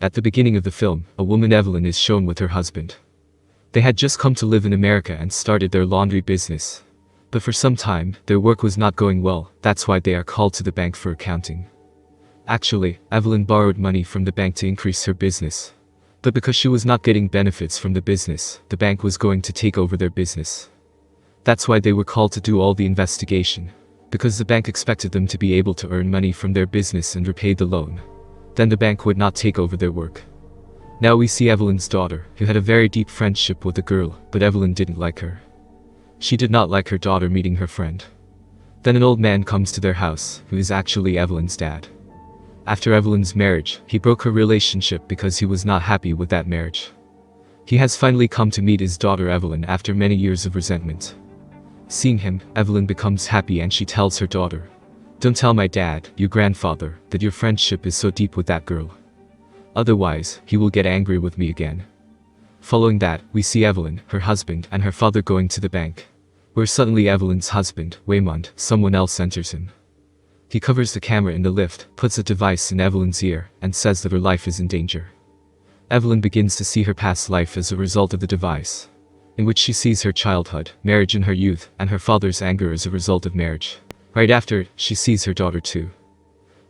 At the beginning of the film, a woman Evelyn is shown with her husband. They had just come to live in America and started their laundry business. But for some time, their work was not going well, that's why they are called to the bank for accounting. Actually, Evelyn borrowed money from the bank to increase her business. But because she was not getting benefits from the business, the bank was going to take over their business. That's why they were called to do all the investigation. Because the bank expected them to be able to earn money from their business and repay the loan. Then the bank would not take over their work. Now we see Evelyn's daughter, who had a very deep friendship with a girl, but Evelyn didn't like her. She did not like her daughter meeting her friend. Then an old man comes to their house, who is actually Evelyn's dad. After Evelyn's marriage, he broke her relationship because he was not happy with that marriage. He has finally come to meet his daughter Evelyn after many years of resentment. Seeing him, Evelyn becomes happy and she tells her daughter, "Don't tell my dad, your grandfather, that your friendship is so deep with that girl. Otherwise, he will get angry with me again." Following that, we see Evelyn, her husband, and her father going to the bank. Where suddenly Evelyn's husband, Waymond, someone else enters him. He covers the camera in the lift, puts a device in Evelyn's ear, and says that her life is in danger. Evelyn begins to see her past life as a result of the device, in which she sees her childhood, marriage in her youth, and her father's anger as a result of marriage. Right after, she sees her daughter too.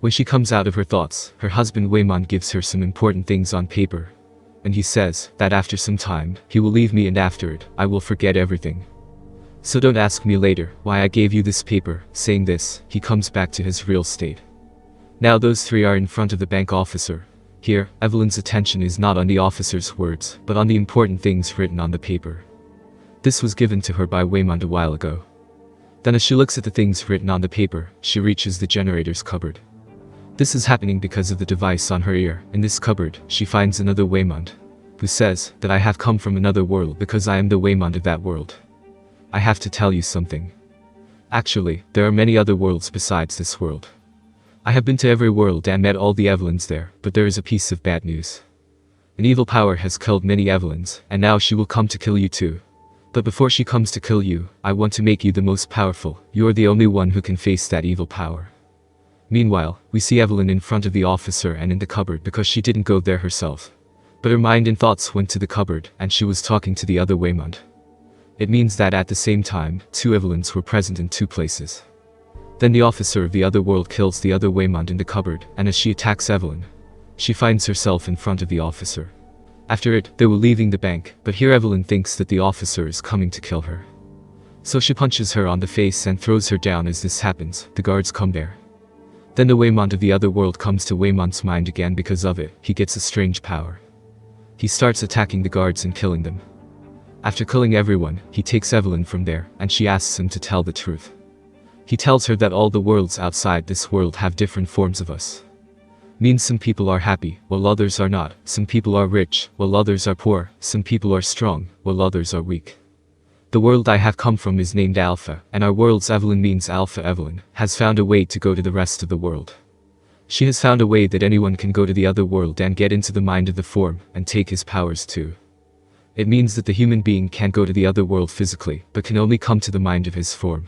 When she comes out of her thoughts, her husband Waymond gives her some important things on paper. And he says that after some time, he will leave me and after it, I will forget everything. So don't ask me later why I gave you this paper. Saying this, he comes back to his real state. Now those three are in front of the bank officer. Here, Evelyn's attention is not on the officer's words, but on the important things written on the paper. This was given to her by Waymond a while ago. Then as she looks at the things written on the paper, she reaches the generator's cupboard. This is happening because of the device on her ear. In this cupboard, she finds another Waymond, who says that I have come from another world because I am the Waymond of that world. I have to tell you something. Actually, there are many other worlds besides this world. I have been to every world and met all the Evelyns there, but there is a piece of bad news. An evil power has killed many Evelyns, and now she will come to kill you too. But before she comes to kill you, I want to make you the most powerful. You are the only one who can face that evil power. Meanwhile, we see Evelyn in front of the officer and in the cupboard because she didn't go there herself. But her mind and thoughts went to the cupboard, and she was talking to the other Waymond. It means that at the same time, two Evelyns were present in two places. Then the officer of the other world kills the other Waymond in the cupboard, and as she attacks Evelyn, she finds herself in front of the officer. After it, they were leaving the bank, but here Evelyn thinks that the officer is coming to kill her. So she punches her on the face and throws her down. As this happens, the guards come there. Then the Waymond of the other world comes to Waymond's mind again. Because of it, he gets a strange power. He starts attacking the guards and killing them. After killing everyone, he takes Evelyn from there, and she asks him to tell the truth. He tells her that all the worlds outside this world have different forms of us. Means some people are happy, while others are not. Some people are rich, while others are poor. Some people are strong, while others are weak. The world I have come from is named Alpha, and our world's Evelyn means Alpha Evelyn, has found a way to go to the rest of the world. She has found a way that anyone can go to the other world and get into the mind of the form, and take his powers too. It means that the human being can't go to the other world physically, but can only come to the mind of his form.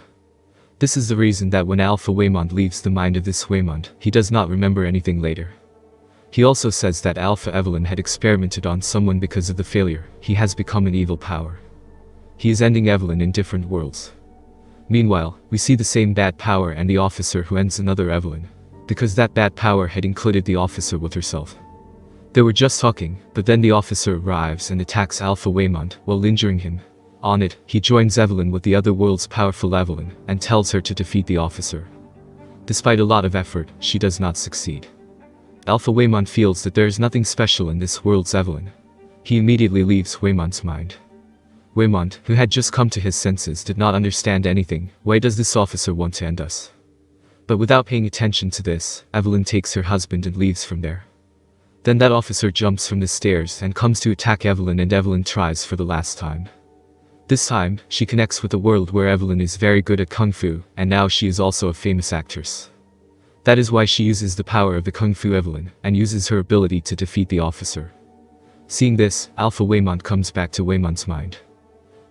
This is the reason that when Alpha Waymond leaves the mind of this Waymond, he does not remember anything later. He also says that Alpha Evelyn had experimented on someone. Because of the failure, he has become an evil power. He is ending Evelyn in different worlds. Meanwhile, we see the same bad power and the officer who ends another Evelyn, because that bad power had included the officer with herself. They were just talking, but then the officer arrives and attacks Alpha Waymond while injuring him. On it, he joins Evelyn with the other world's powerful Evelyn, and tells her to defeat the officer. Despite a lot of effort, she does not succeed. Alpha Waymond feels that there is nothing special in this world's Evelyn. He immediately leaves Waymond's mind. Waymond, who had just come to his senses, did not understand anything. Why does this officer want to end us? But without paying attention to this, Evelyn takes her husband and leaves from there. Then that officer jumps from the stairs and comes to attack Evelyn, and Evelyn tries for the last time. This time, she connects with a world where Evelyn is very good at Kung Fu, and now she is also a famous actress. That is why she uses the power of the Kung Fu Evelyn, and uses her ability to defeat the officer. Seeing this, Alpha Waymond comes back to Waymond's mind.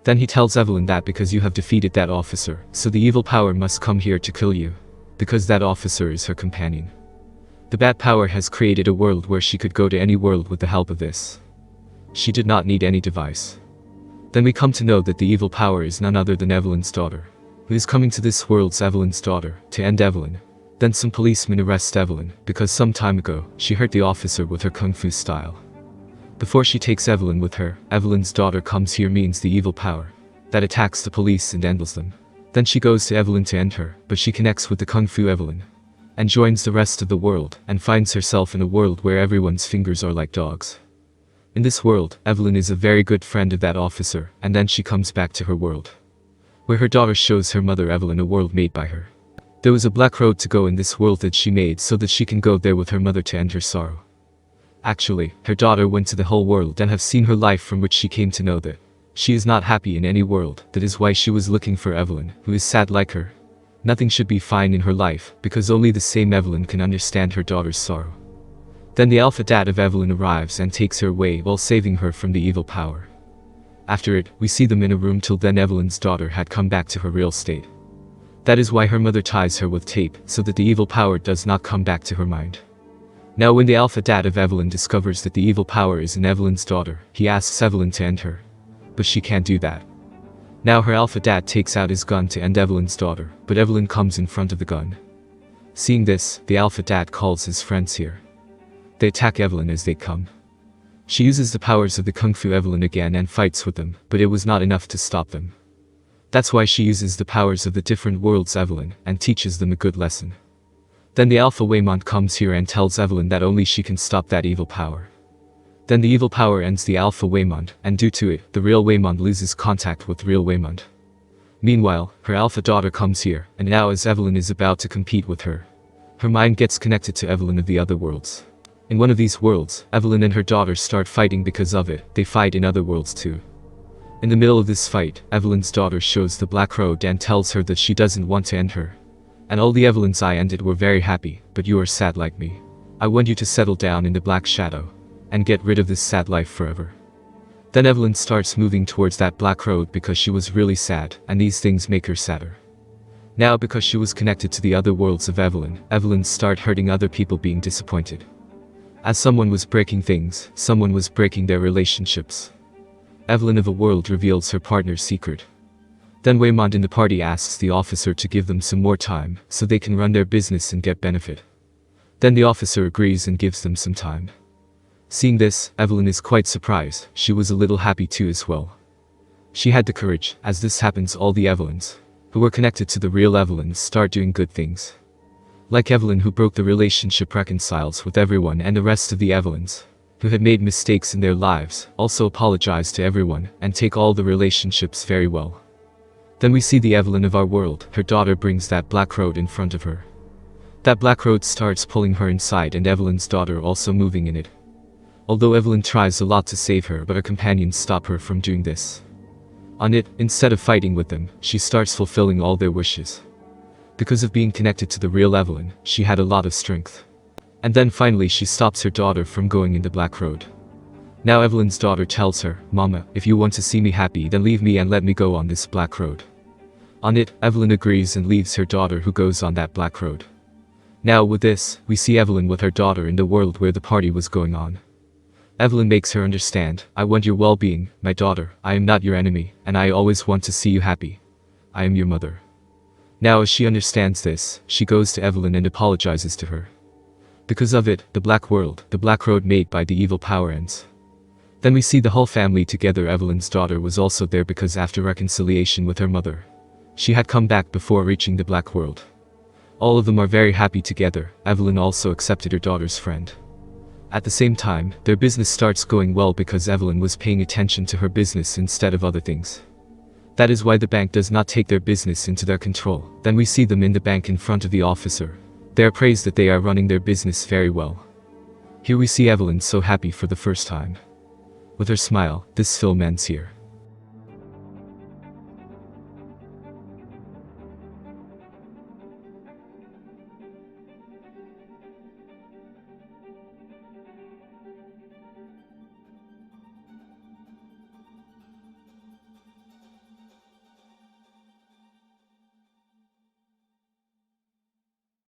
Then he tells Evelyn that because you have defeated that officer, so the evil power must come here to kill you. Because that officer is her companion. The bat power has created a world where she could go to any world with the help of this. She did not need any device. Then we come to know that the evil power is none other than Evelyn's daughter, who is coming to this world's Evelyn's daughter, to end Evelyn. Then some policemen arrest Evelyn, because some time ago, she hurt the officer with her kung fu style. Before she takes Evelyn with her, Evelyn's daughter comes here means the evil power that attacks the police and endless them. Then she goes to Evelyn to end her, but she connects with the kung fu Evelyn, and joins the rest of the world, and finds herself in a world where everyone's fingers are like dogs. In this world, Evelyn is a very good friend of that officer, and then she comes back to her world, where her daughter shows her mother Evelyn a world made by her. There was a black road to go in this world that she made so that she can go there with her mother to end her sorrow. Actually, her daughter went to the whole world and have seen her life, from which she came to know that she is not happy in any world. That is why she was looking for Evelyn, who is sad like her. Nothing should be fine in her life, because only the same Evelyn can understand her daughter's sorrow. Then the alpha dad of Evelyn arrives and takes her away while saving her from the evil power. After it, we see them in a room. Till then Evelyn's daughter had come back to her real state. That is why her mother ties her with tape, so that the evil power does not come back to her mind. Now when the alpha dad of Evelyn discovers that the evil power is in Evelyn's daughter, he asks Evelyn to end her. But she can't do that. Now her alpha dad takes out his gun to end Evelyn's daughter, but Evelyn comes in front of the gun. Seeing this, the alpha dad calls his friends here. They attack Evelyn as they come. She uses the powers of the kung fu Evelyn again and fights with them, but it was not enough to stop them. That's why she uses the powers of the different worlds Evelyn, and teaches them a good lesson. Then the Alpha Waymond comes here and tells Evelyn that only she can stop that evil power. Then the evil power ends the Alpha Waymond, and due to it, the real Waymond loses contact with real Waymond. Meanwhile, her alpha daughter comes here, and now as Evelyn is about to compete with her, her mind gets connected to Evelyn of the other worlds. In one of these worlds, Evelyn and her daughter start fighting. Because of it, they fight in other worlds too. In the middle of this fight, Evelyn's daughter shows the black road and tells her that she doesn't want to end her. And all the Evelyns I ended were very happy, but you are sad like me. I want you to settle down in the black shadow, and get rid of this sad life forever. Then Evelyn starts moving towards that black road because she was really sad, and these things make her sadder. Now because she was connected to the other worlds of Evelyn, Evelyn start hurting other people, being disappointed. As someone was breaking things, someone was breaking their relationships. Evelyn of a world reveals her partner's secret. Then Waymond in the party asks the officer to give them some more time, so they can run their business and get benefit. Then the officer agrees and gives them some time. Seeing this, Evelyn is quite surprised. She was a little happy too as well. She had the courage. As this happens, all the Evelyns, who were connected to the real Evelyns, start doing good things. Like Evelyn, who broke the relationship, reconciles with everyone, and the rest of the Evelyns, who had made mistakes in their lives, also apologize to everyone, and take all the relationships very well. Then we see the Evelyn of our world. Her daughter brings that black road in front of her. That black road starts pulling her inside, and Evelyn's daughter also moving in it. Although Evelyn tries a lot to save her, but her companions stop her from doing this. On it, instead of fighting with them, she starts fulfilling all their wishes. Because of being connected to the real Evelyn, she had a lot of strength. And then finally she stops her daughter from going in the black road. Now Evelyn's daughter tells her, "Mama, if you want to see me happy, then leave me and let me go on this black road." On it, Evelyn agrees and leaves her daughter, who goes on that black road. Now with this, we see Evelyn with her daughter in the world where the party was going on. Evelyn makes her understand, "I want your well-being, my daughter. I am not your enemy, and I always want to see you happy. I am your mother." Now as she understands this, she goes to Evelyn and apologizes to her. Because of it, the black world, the black road made by the evil power, ends. Then we see the whole family together. Evelyn's daughter was also there because after reconciliation with her mother, she had come back before reaching the black world. All of them are very happy together. Evelyn also accepted her daughter's friend. At the same time, their business starts going well because Evelyn was paying attention to her business instead of other things. That is why the bank does not take their business into their control. Then we see them in the bank in front of the officer. They are praised that they are running their business very well. Here we see Evelyn so happy for the first time. With her smile, this film ends here.